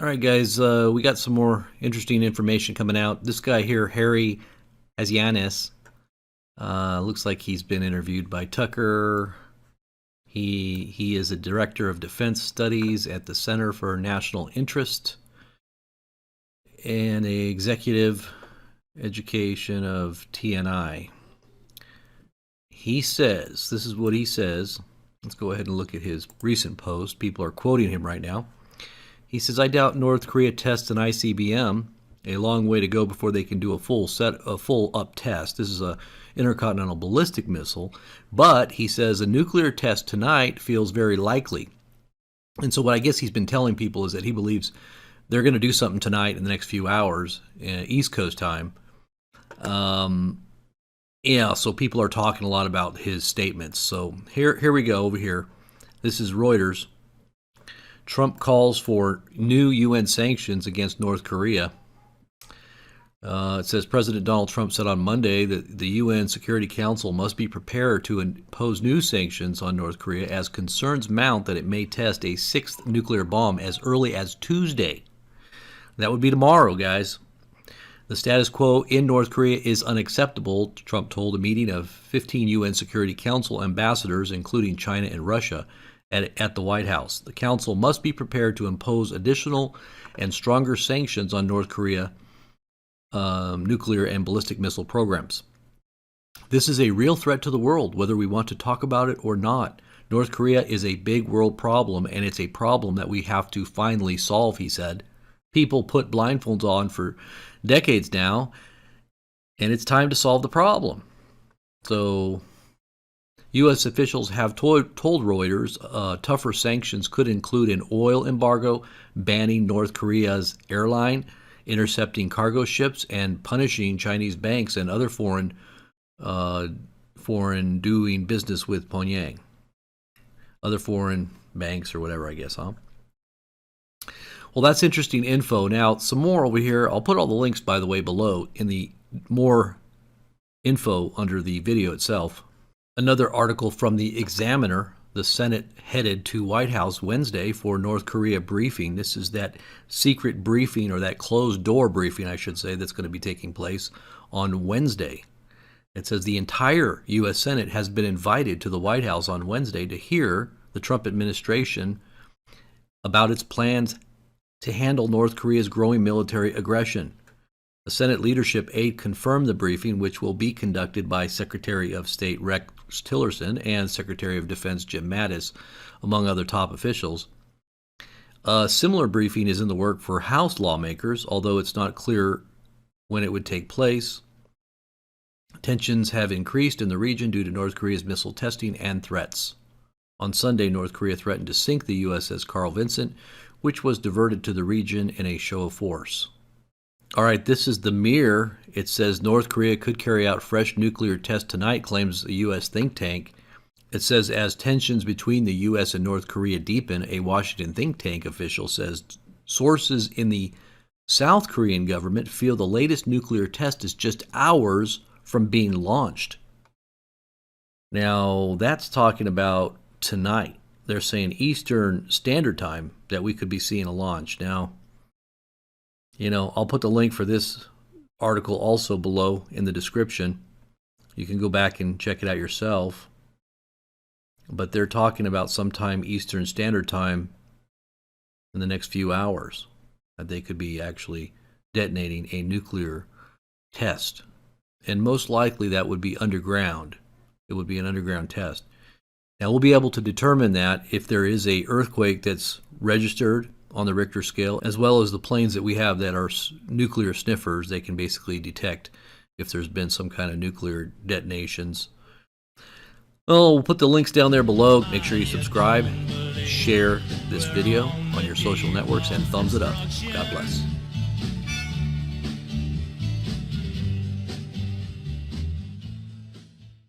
All right, guys, we got some more interesting information coming out. This guy here, Harry Asianis, looks like he's been interviewed by Tucker. He is a director of defense studies at the Center for National Interest and a executive education of TNI. He says, this is what he says. Let's go ahead and look at his recent post. People are quoting him right now. He says, I doubt North Korea tests an ICBM. A long way to go before they can do a full up test. This is a intercontinental ballistic missile. But he says a nuclear test tonight feels very likely. And so what I guess he's been telling people is that he believes they're going to do something tonight in the next few hours, East Coast time. So people are talking a lot about his statements. So here we go over here. This is Reuters. Trump calls for new UN sanctions against North Korea. It says President Donald Trump said on Monday that the UN Security Council must be prepared to impose new sanctions on North Korea as concerns mount that it may test a sixth nuclear bomb as early as Tuesday. That would be tomorrow, guys. The status quo in North Korea is unacceptable, Trump told a meeting of 15 UN Security Council ambassadors, including China and Russia, at the White House. The Council must be prepared to impose additional and stronger sanctions on North Korea nuclear and ballistic missile programs. This is a real threat to the world, whether we want to talk about it or not. North Korea is a big world problem, and it's a problem that we have to finally solve, he said. People put blindfolds on for decades now, and it's time to solve the problem. So U.S. officials have told Reuters tougher sanctions could include an oil embargo, banning North Korea's airline, intercepting cargo ships, and punishing Chinese banks and other foreign doing business with Pyongyang. Other foreign banks or whatever, I guess, huh? Well, that's interesting info. Now, some more over here. I'll put all the links, by the way, below in the more info under the video itself. Another article from the Examiner. The Senate headed to White House Wednesday for North Korea briefing. This is that secret briefing, or that closed-door briefing, I should say, that's going to be taking place on Wednesday. It says the entire U.S. Senate has been invited to the White House on Wednesday to hear the Trump administration about its plans to handle North Korea's growing military aggression. A Senate leadership aide confirmed the briefing, which will be conducted by Secretary of State Rex Tillerson and Secretary of Defense Jim Mattis, among other top officials. A similar briefing is in the work for House lawmakers, although it's not clear when it would take place. Tensions have increased in the region due to North Korea's missile testing and threats. On Sunday, North Korea threatened to sink the USS Carl Vinson, which was diverted to the region in a show of force. All right, this is the Mirror. It says North Korea could carry out fresh nuclear tests tonight, claims a U.S. think tank. It says as tensions between the U.S. and North Korea deepen, a Washington think tank official says sources in the South Korean government feel the latest nuclear test is just hours from being launched. Now, that's talking about tonight. They're saying Eastern Standard Time that we could be seeing a launch. Now, I'll put the link for this article also below in the description. You can go back and check it out yourself. But they're talking about sometime Eastern Standard Time in the next few hours that they could be actually detonating a nuclear test. And most likely that would be underground. It would be an underground test. Now, we'll be able to determine that if there is an earthquake that's registered on the Richter scale, as well as the planes that we have that are nuclear sniffers. They can basically detect if there's been some kind of nuclear detonations. Well, we'll put the links down there below. Make sure you subscribe, share this video on your social networks, and thumbs it up. God bless.